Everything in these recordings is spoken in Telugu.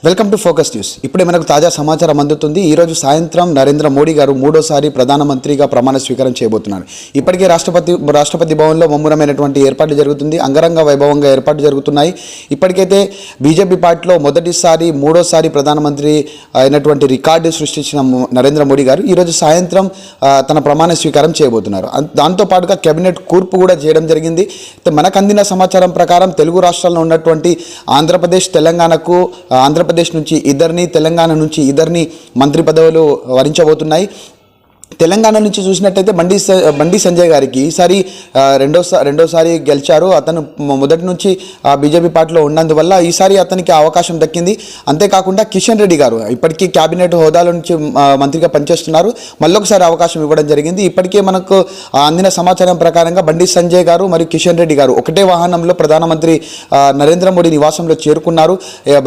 Welcome to focus news. ఇప్పుడే మనకు తాజా సమాచారం అందుతుంది. ఈరోజు సాయంత్రం నరేంద్ర మోడీ గారు మూడోసారి ప్రధానమంత్రిగా ప్రమాణ స్వీకారం చేయబోతున్నారు. ఇప్పటికే రాష్ట్రపతి భవన్లో ముమ్మరమైనటువంటి ఏర్పాట్లు జరుగుతుంది. అంగరంగ వైభవంగా ఏర్పాట్లు జరుగుతున్నాయి. ఇప్పటికైతే బీజేపీ పార్టీలో మొదటిసారి మూడోసారి ప్రధానమంత్రి అయినటువంటి రికార్డు సృష్టించిన నరేంద్ర మోడీ గారు ఈరోజు సాయంత్రం తన ప్రమాణ స్వీకారం చేయబోతున్నారు. దాంతోపాటుగా కేబినెట్ కూర్పు కూడా చేయడం జరిగింది. మనకు అందిన సమాచారం ప్రకారం తెలుగు రాష్ట్రాల్లో ఉన్నటువంటి ఆంధ్రప్రదేశ్, తెలంగాణకు ఆంధ్రప్రదేశ్ నుంచి ఇద్దరిని, తెలంగాణ నుంచి ఇద్దరిని మంత్రి పదవులు వరించబోతున్నాయి. తెలంగాణ నుంచి చూసినట్టయితే బండి సంజయ్ గారికి ఈసారి రెండోసారి గెలిచారు. అతను మొదటి నుంచి బీజేపీ పార్టీలో ఉన్నందువల్ల ఈసారి అతనికి అవకాశం దక్కింది. అంతేకాకుండా కిషన్ రెడ్డి గారు ఇప్పటికీ క్యాబినెట్ హోదాలో నుంచి మంత్రిగా పనిచేస్తున్నారు. మళ్ళొకసారి అవకాశం ఇవ్వడం జరిగింది. ఇప్పటికే మనకు అందిన సమాచారం ప్రకారంగా బండి సంజయ్ గారు మరియు కిషన్ రెడ్డి గారు ఒకటే వాహనంలో ప్రధానమంత్రి నరేంద్ర మోడీ నివాసంలో చేరుకున్నారు.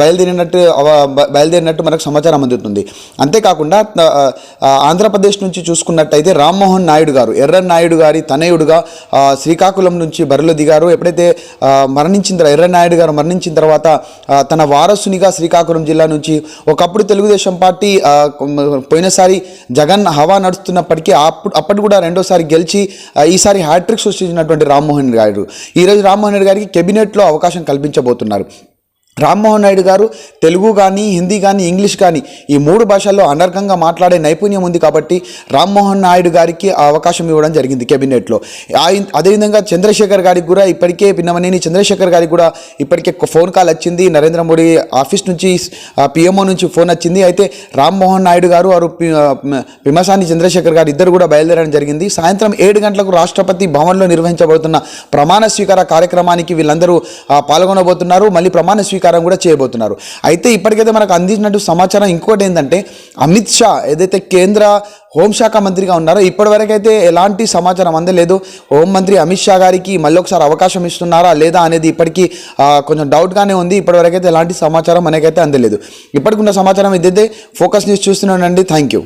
బయలుదేరినట్టు మనకు సమాచారం అందుతుంది. అంతేకాకుండా ఆంధ్రప్రదేశ్ నుంచి చూసుకున్నట్టయితే రామ్మోహన్ నాయుడు గారు, ఎర్రన్ నాయుడు గారి తనయుడుగా శ్రీకాకుళం నుంచి బరిలో దిగారు. ఎప్పుడైతే ఎర్రన్ నాయుడు గారు మరణించిన తర్వాత తన వారసునిగా శ్రీకాకుళం జిల్లా నుంచి ఒకప్పుడు తెలుగుదేశం పార్టీ పోయినసారి జగన్ హవా నడుస్తున్నప్పటికీ అప్పటి కూడా రెండోసారి గెలిచి ఈసారి హ్యాట్రిక్ సృష్టించినటువంటి రామ్మోహన్ గారు ఈరోజు రామ్మోహన్ రెడ్డి గారికి కేబినెట్లో అవకాశం కల్పించబోతున్నారు. రామ్మోహన్ నాయుడు గారు తెలుగు కానీ, హిందీ కానీ, ఇంగ్లీష్ కానీ ఈ మూడు భాషల్లో అనర్గంగా మాట్లాడే నైపుణ్యం ఉంది కాబట్టి రామ్మోహన్ నాయుడు గారికి అవకాశం ఇవ్వడం జరిగింది కేబినెట్లో. అదేవిధంగా చంద్రశేఖర్ గారికి కూడా ఇప్పటికే పిన్నమనేని చంద్రశేఖర్ గారికి కూడా ఇప్పటికే ఫోన్ కాల్ వచ్చింది. నరేంద్ర మోడీ ఆఫీస్ నుంచి పిఎంఓ నుంచి ఫోన్ వచ్చింది. అయితే రామ్మోహన్ నాయుడు గారు వారు పిమ్మసాని చంద్రశేఖర్ గారు ఇద్దరు కూడా బయలుదేరడం జరిగింది. సాయంత్రం 7 గంటలకు రాష్ట్రపతి భవన్లో నిర్వహించబోతున్న ప్రమాణ స్వీకార కార్యక్రమానికి వీళ్ళందరూ పాల్గొనబోతున్నారు. మళ్ళీ ప్రమాణ స్వీకారం కూడా చేయబోతున్నారు. అయితే ఇప్పటికైతే మనకు అందించినట్టు సమాచారం ఇంకోటి ఏంటంటే అమిత్ షా ఏదైతే కేంద్ర హోంశాఖ మంత్రిగా ఉన్నారో ఇప్పటివరకైతే ఎలాంటి సమాచారం అందలేదు. హోంమంత్రి అమిత్ షా గారికి మళ్ళీ ఒకసారి అవకాశం ఇస్తున్నారా లేదా అనేది ఇప్పటికీ కొంచెం డౌట్గానే ఉంది. ఇప్పటివరకైతే ఎలాంటి సమాచారం మనకైతే అందలేదు. ఇప్పటికున్న సమాచారం ఇదైతే. ఫోకస్ న్యూస్ చూస్తున్నానండి. Thank you.